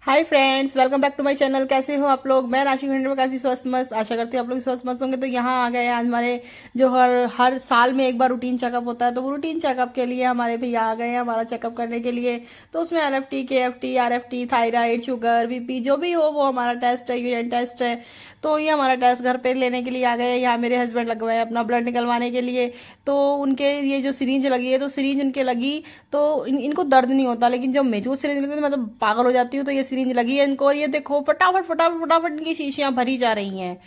Hi friends, welcome back to my channel. कैसे हो आप लोग? मैं राशि खंडेल में काफी स्वस्थ मस्त, आशा करती हूँ आप लोग स्वस्थ मस्त होंगे। तो यहाँ आ गए आज हमारे जो हर हर साल में एक बार रूटीन चेकअप होता है, तो वो रूटीन चेकअप के लिए हमारे भैया आ गए हैं हमारा चेकअप करने के लिए। तो उसमें LFT, KFT, RFT, thyroid, sugar, BP जो भी हो वो हमारा टेस्ट है, यूरिन टेस्ट है। तो ये हमारा टेस्ट घर पे लेने के लिए आ गए हैं। यहाँ मेरे हस्बैंड लगवाए हैं अपना ब्लड निकलवाने के लिए। तो उनके ये जो सिरिंज लगी है, तो सिरिंज उनके लगी तो इनको दर्द नहीं होता, लेकिन जब मेरे को सिरिंज लगती है तो मैं तो पागल हो जाती हूँ। तो ये सिरिंज लगी है इनको, और ये देखो फटाफट फटाफट फटाफट इनकी शीशियां भरी जा रही हैं।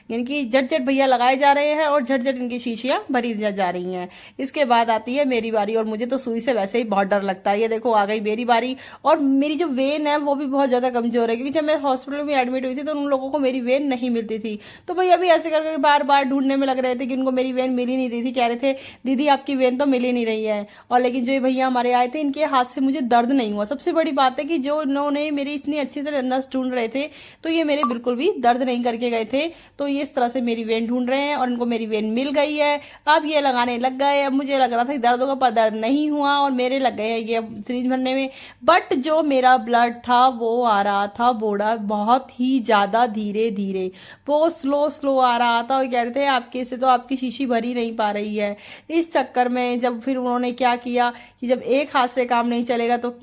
यानी कि झट झट भैया लगाए जा रहे हैं और झट झट इनकी शीशियां भरी जा रही हैं। इसके बाद आती है मेरी बारी, और मुझे तो सुई से वैसे ही बहुत डर लगता है। ये देखो आ गई मेरी बारी, और मेरी जो वेन है वो भी बहुत ज्यादा कमजोर है, क्योंकि जब मैं हॉस्पिटल में एडमिट हुई थी तो उन लोगों को मेरी वेन नहीं मिलती थी। तो भैया भी ऐसे करके बार बार ढूंढने में लग रहे थे कि उनको मेरी वेन मिल ही नहीं रही थी। कह रहे थे दीदी आपकी वेन तो मिल ही नहीं रही है। और लेकिन जो ये भैया हमारे आए थे, इनके हाथ से मुझे दर्द नहीं हुआ। सबसे बड़ी बात है कि जो इन्होंने मेरी इतनी अच्छी तरह नस ढूंढ रहे थे, तो ये मेरे बिल्कुल भी दर्द नहीं करके गए थे। तो ये इस तरह से मेरी वेन ढूंढ रहे हैं, और इनको मेरी वेन मिल गई है। अब ये लगाने लग गए। अब मुझे लग रहा था कि दर्द होगा, पर दर्द नहीं हुआ, और मेरे लग गए हैं ये सीरीज भरने में। बट जो मेरा ब्लड था वो आ रहा था बोड़ा बहुत ही ज्यादा धीरे धीरे, बहुत स्लो स्लो आ रहा था। और कह रहे थे आपके से तो आपकी शीशी भरी नहीं पा रही है। इस चक्कर में जब फिर उन्होंने क्या किया कि जब एक हाथ से काम नहीं चलेगा तो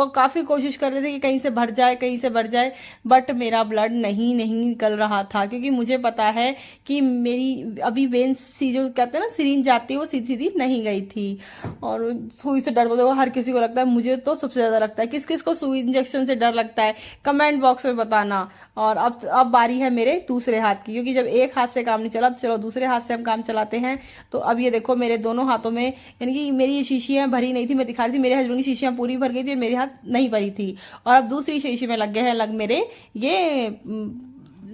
काफी कोशिश कर रहे थे कि कहीं से भर जाए, कहीं से भर जाए। बट मेरा ब्लड नहीं नहीं निकल रहा था, क्योंकि मुझे पता है कि मेरी अभी वेन सी जो कहते हैं ना सिरिंज जाती है, वो सीधी सीधी नहीं गई थी। और सुई से डर तो हर किसी को लगता है, मुझे तो सबसे ज्यादा लगता है। किस किस को सुई इंजेक्शन से डर लगता है कमेंट बॉक्स में बताना। और अब बारी है मेरे दूसरे हाथ की, क्योंकि जब एक हाथ से काम नहीं चला तो चलो दूसरे हाथ से हम काम चलाते हैं। तो अब ये देखो मेरे दोनों हाथों में, यानी कि मेरी ये शीशियां भरी नहीं थी, मैं दिखा रही थी मेरे हस्बैंड की शीशियां पूरी भर गई थी, मेरे हाथ नहीं भरी थी। और अब दूसरी शीशी में लग गए हैं मेरे ये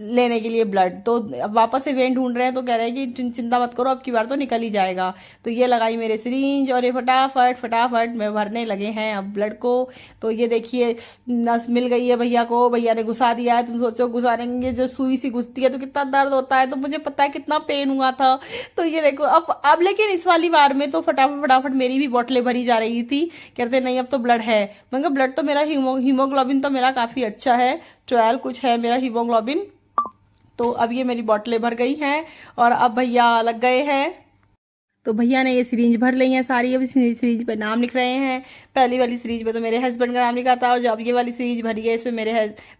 लेने के लिए ब्लड। तो अब वापस से वेन ढूंढ रहे हैं, तो कह रहे हैं कि चिंता मत करो, अब की बार तो निकल ही जाएगा। तो ये लगाई मेरे सिरिंज, और ये फटाफट फटाफट में भरने लगे हैं अब ब्लड को। तो ये देखिए नस मिल गई है भैया को, भैया ने घुसा दिया है। तुम सोचो घुसाएंगे, जो सुई सी घुसती है तो कितना दर्द होता है, तो मुझे पता है कितना पेन हुआ था। तो ये देखो अब लेकिन इस वाली बार में तो फटाफट फटाफट मेरी भी बोतलें भरी जा रही थी। कहते नहीं अब तो ब्लड है। मगर ब्लड तो मेरा हीमोग्लोबिन तो मेरा काफी अच्छा है, 12 कुछ है मेरा हीमोग्लोबिन। तो अब ये मेरी बोतलें भर गई हैं, और अब भैया लग गए हैं। तो भैया ने ये सीरीज भर ली है सारी। अब इस सीरीज पे नाम लिख रहे हैं। पहली वाली सीरीज पे तो मेरे हस्बैंड का नाम लिखा था, और जब ये वाली सीरीज भरी है इसमें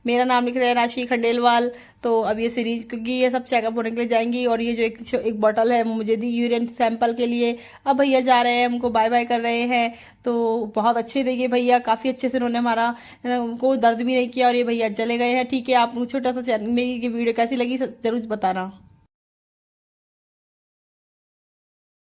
मेरा नाम लिख रहे हैं, राशि खंडेलवाल। तो अब ये सीरीज, क्योंकि ये सब चेकअप होने के लिए जाएंगी, और ये जो एक बोतल है मुझे दी यूरिन सैंपल के लिए। अब भैया जा रहे हैं, हमको बाय बाय कर रहे हैं। तो बहुत अच्छे थे ये भैया, काफी अच्छे से उन्होंने हमारा उनको दर्द भी नहीं किया, और ये भैया चले गए हैं। ठीक है, आप छोटा सा मेरी वीडियो कैसी लगी जरूर बताना।